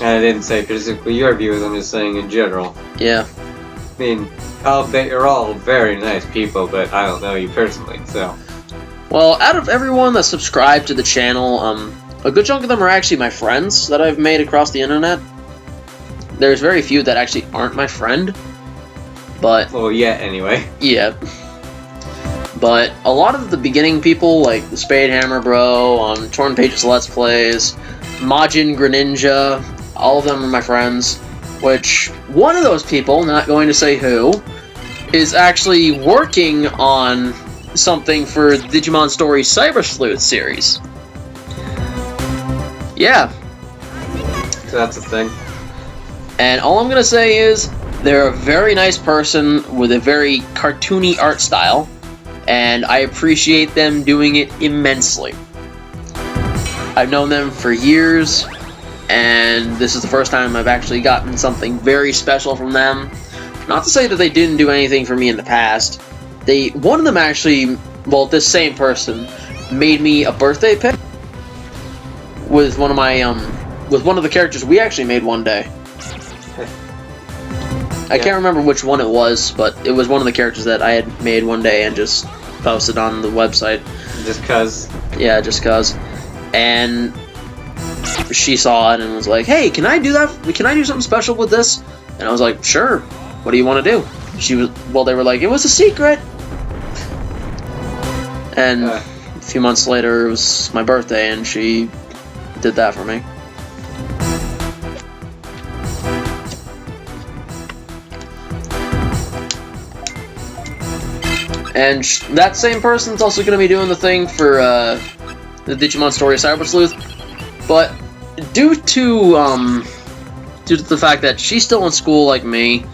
I didn't say specifically your views, I'm just saying in general. Yeah. I mean, I'll bet you're all very nice people, but I don't know you personally, so... Well, out of everyone that subscribed to the channel, a good chunk of them are actually my friends that I've made across the internet. There's very few that actually aren't my friend, but... Well, yeah, anyway. Yeah. But a lot of the beginning people, like the Spade Hammer Bro, Torn Pages Let's Plays, Majin Greninja, all of them are my friends, which one of those people, not going to say who, is actually working on something for the Digimon Story Cyber Sleuth series. Yeah. So that's a thing. And all I'm going to say is, they're a very nice person with a very cartoony art style, and I appreciate them doing it immensely. I've known them for years, and this is the first time I've actually gotten something very special from them. Not to say that they didn't do anything for me in the past. One of them actually, well, this same person, made me a birthday pic with one of my, with one of the characters we actually made one day. I can't remember which one it was, but it was one of the characters that I had made one day and just posted on the website. Just cause? Yeah, just cause. And she saw it and was like, "Hey, can I do that? Can I do something special with this?" And I was like, "Sure. What do you want to do?" They were like, "It was a secret." And a few months later, it was my birthday, and she did that for me. And that same person's also going to be doing the thing for the Digimon Story Cyber Sleuth, but due to the fact that she's still in school like me,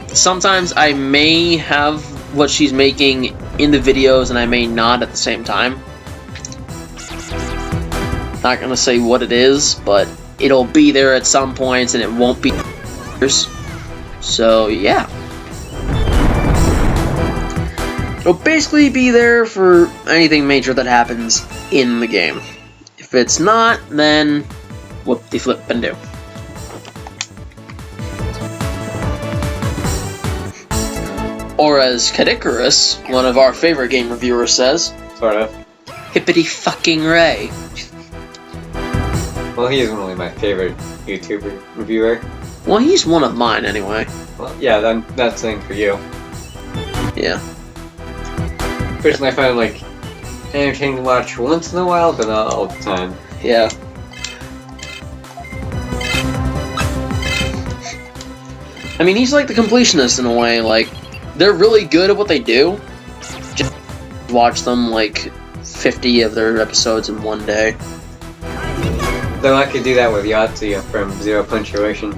sometimes I may have what she's making in the videos and I may not at the same time. Not going to say what it is, but it'll be there at some points and it won't be yours. So yeah. It'll basically be there for anything major that happens in the game. If it's not, then whoop-de-flip-and-do. Or as Kadikarus, one of our favorite game reviewers, says, Sort of. Hippity-fucking-ray. Well, he isn't really my favorite YouTuber reviewer. Well, he's one of mine, anyway. Well, yeah, that's the thing for you. Yeah. Personally, I find him, like, entertaining to watch once in a while, but not all the time. Yeah. I mean, he's like the completionist in a way, like, they're really good at what they do. Just watch them, like, 50 of their episodes in one day. Though I could do that with Yahtzee from Zero Punctuation.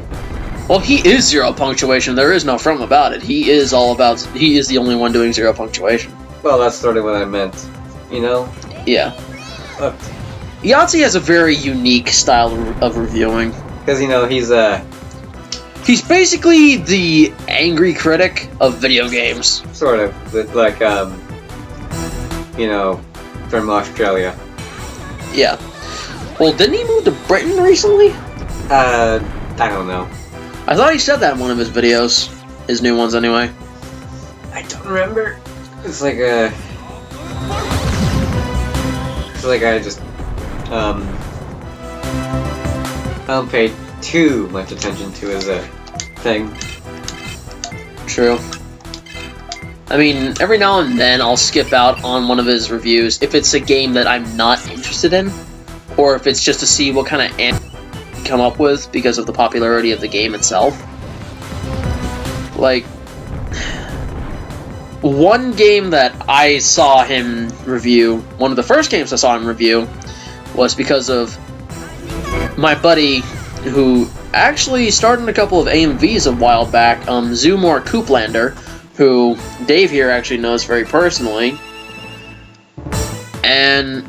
Well, he is Zero Punctuation, there is no from about it. He is the only one doing Zero Punctuation. Well, that's sort of what I meant, you know? Yeah. Look. Yahtzee has a very unique style of reviewing. Because, you know, he's basically the angry critic of video games. Sort of. But, like, you know, from Australia. Yeah. Well, didn't he move to Britain recently? I don't know. I thought he said that in one of his videos. His new ones, anyway. I don't remember. It's like I just, I don't pay too much attention to his, thing. True. I mean, every now and then I'll skip out on one of his reviews if it's a game that I'm not interested in, or if it's just to see what kind of he come up with because of the popularity of the game itself. Like, one game that I saw him review, one of the first games I saw him review, was because of my buddy who actually started a couple of AMVs a while back, Zoomor Cooplander, who Dave here actually knows very personally. And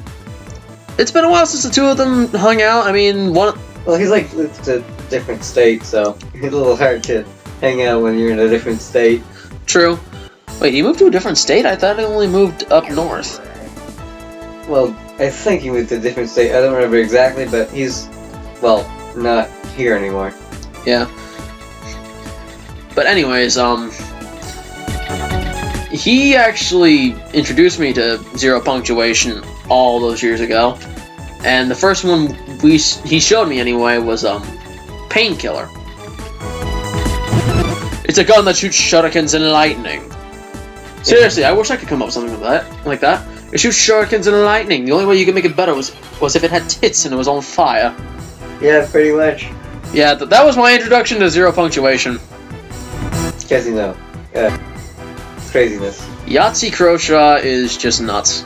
it's been a while since the two of them hung out. I mean, well, he's like, it's a different state, so it's a little hard to hang out when you're in a different state. True. Wait, he moved to a different state? I thought he only moved up north. Well, I think he moved to a different state. I don't remember exactly, but he's, well, not here anymore. Yeah. But anyways, he actually introduced me to Zero Punctuation all those years ago, and the first one he showed me anyway was Painkiller. It's a gun that shoots shurikens and lightning. Seriously, I wish I could come up with something like that. It shoots shurikens and lightning. The only way you could make it better was if it had tits and it was on fire. Yeah, pretty much. Yeah, that was my introduction to Zero Punctuation. Because, you know, craziness. Yahtzee Croshaw is just nuts.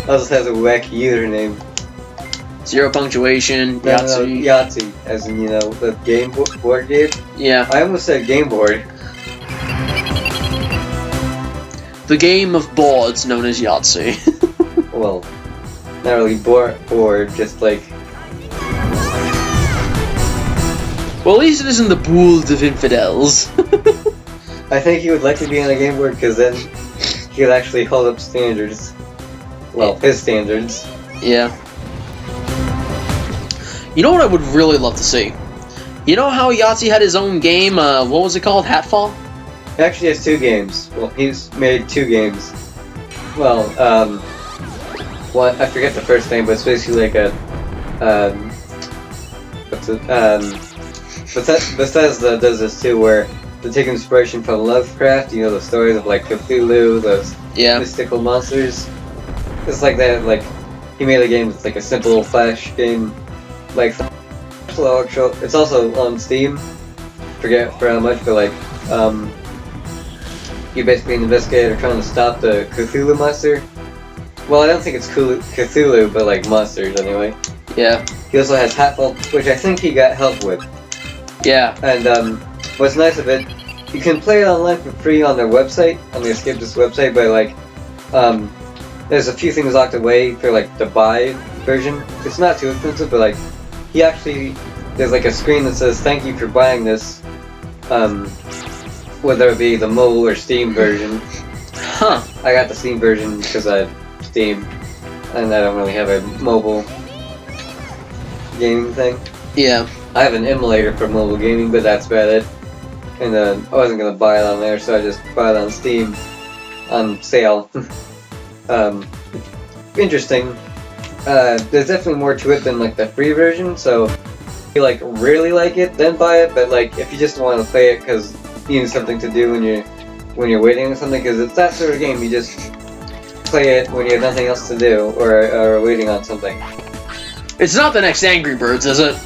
Also has a wacky username. Zero Punctuation, Yahtzee. No, Yahtzee, as in, you know, the board game. Yeah. I almost said game board. The game of boards known as Yahtzee. Well, not really board, just like... Well, at least it isn't the pools of infidels. I think he would like to be on a game board, because then he would actually hold up standards. Well, his standards. Yeah. You know what I would really love to see? You know how Yahtzee had his own game, what was it called? Hatfall? He actually has 2 games. Well, he's made 2 games. Well, one, I forget the first name, but it's basically like a, Bethesda does this too, where they take inspiration from Lovecraft, you know, the stories of like Cthulhu, those mystical monsters. It's like that, like, he made a game that's like a simple flash game, like, it's also on Steam, forget for how much, but like, you're basically an investigator trying to stop the Cthulhu monster. Well, I don't think it's Cthulhu, but like monsters anyway. Yeah. He also has Hatfall, which I think he got help with. Yeah. And what's nice of it, you can play it online for free on their website, on the Escape This website, but like, there's a few things locked away for like the buy version. It's not too expensive, but like, he actually, there's like a screen that says thank you for buying this, whether it be the mobile or Steam version. Huh. I got the Steam version because I have Steam, and I don't really have a mobile gaming thing. Yeah. I have an emulator for mobile gaming, but that's about it. And I wasn't gonna buy it on there, so I just bought it on Steam on sale. Interesting. There's definitely more to it than like the free version, so if you like really like it, then buy it. But like if you just want to play it because you need something to do when you're waiting or something, because it's that sort of game. You just play it when you have nothing else to do or waiting on something. It's not the next Angry Birds, is it?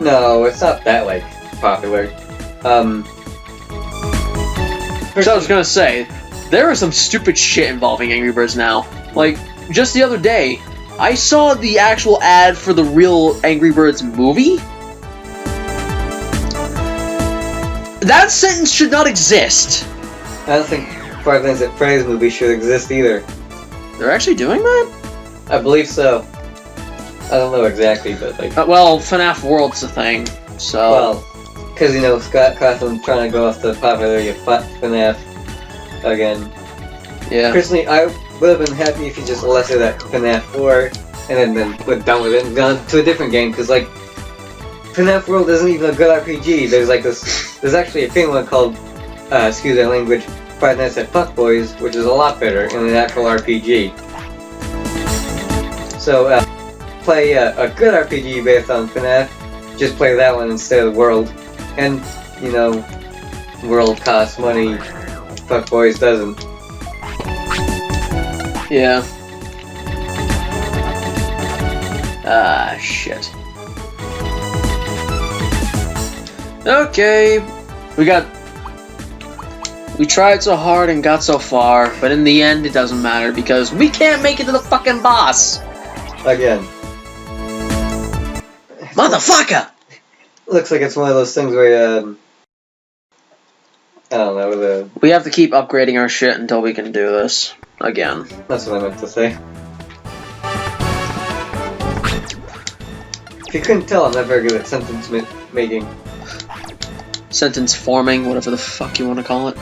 No, it's not that like popular. So I was gonna say, there is some stupid shit involving Angry Birds now. Like, just the other day, I saw the actual ad for the real Angry Birds movie. That sentence should not exist. I don't think Five Nights at Freddy's movie should exist either. They're actually doing that? I believe so. I don't know exactly, but like... well, FNAF World's a thing, so... Well, because, you know, Scott Cawthon's trying to go off the popularity of FNAF again. Yeah. Personally, I would have been happy if he just left it at FNAF 4, and then went done with it and gone to a different game, because, like, FNAF World isn't even a good RPG. There's, like, there's actually a famous one called, excuse my language, Five Nights at Fuckboys, which is a lot better in an actual RPG. So, play a good RPG based on FNAF, just play that one instead of World. And, you know, World costs money, Fuckboys doesn't. Yeah. Ah, shit. Okay, we tried so hard and got so far, but in the end it doesn't matter because we can't make it to the fucking boss! Again. Motherfucker! Looks like it's one of those things where, I don't know, we have to keep upgrading our shit until we can do this. Again. That's what I meant to say. If you couldn't tell, I'm not very good at sentence making. Sentence forming, whatever the fuck you want to call it.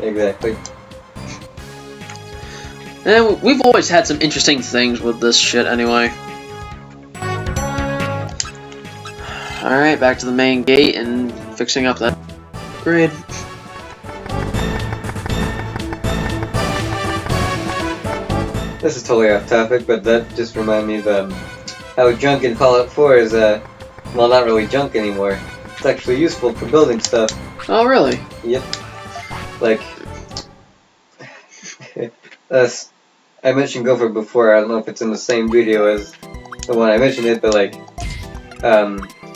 Exactly. And we've always had some interesting things with this shit anyway. Alright, back to the main gate and fixing up that grade. This is totally off topic, but that just reminded me of how junk in Fallout 4 is, well, not really junk anymore. It's actually useful for building stuff. Oh, really? Yep. Like, I mentioned Gopher before. I don't know if it's in the same video as the one I mentioned it, but like,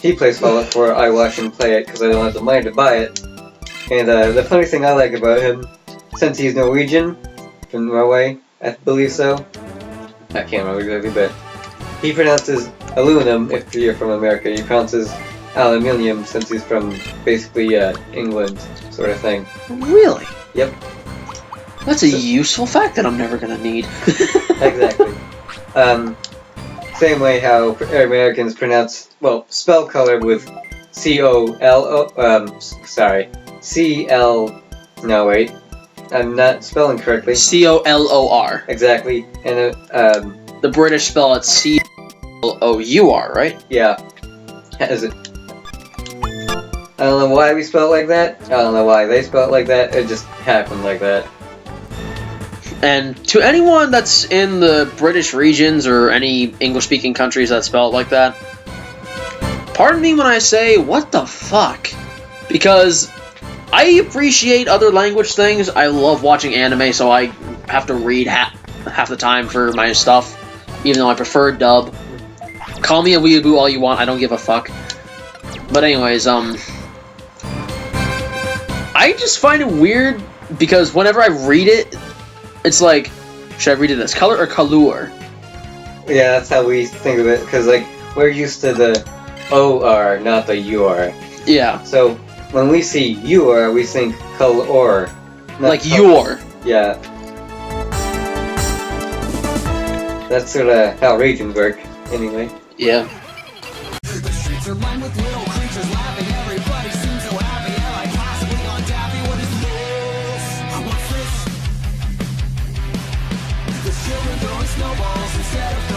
he plays Fallout 4. I watch him play it because I don't have the money to buy it. And the funny thing I like about him, since he's Norwegian from Norway, I believe so. I can't remember exactly, but he pronounces aluminum. If you're from America, he pronounces aluminium since he's from basically England, sort of thing. Really? Yep. That's a useful fact that I'm never gonna need. Exactly. Same way how Americans pronounce, well, spell color with C-O-L-O, sorry, C-L, no wait, I'm not spelling correctly. C-O-L-O-R. Exactly, and the British spell it C-L-O-U-R, right? Yeah. Is it? I don't know why we spell it like that, I don't know why they spell it like that, it just happened like that. And to anyone that's in the British regions or any English-speaking countries that spell it like that, pardon me when I say, what the fuck? Because I appreciate other language things. I love watching anime, so I have to read half the time for my stuff, even though I prefer dub. Call me a weeaboo all you want, I don't give a fuck. But anyways, I just find it weird because whenever I read it, it's like, should I read it as color or color? Yeah, that's how we think of it, because like, we're used to the O-R, not the U-R. Yeah. So, when we see U-R, we think color. Like your. Yeah. That's sort of how regions work, anyway. Yeah. The streets are lined with little creatures laughing. Everybody seems so happy. Am I possibly on Daffy? What is this? What's this? The children throwing snowballs instead of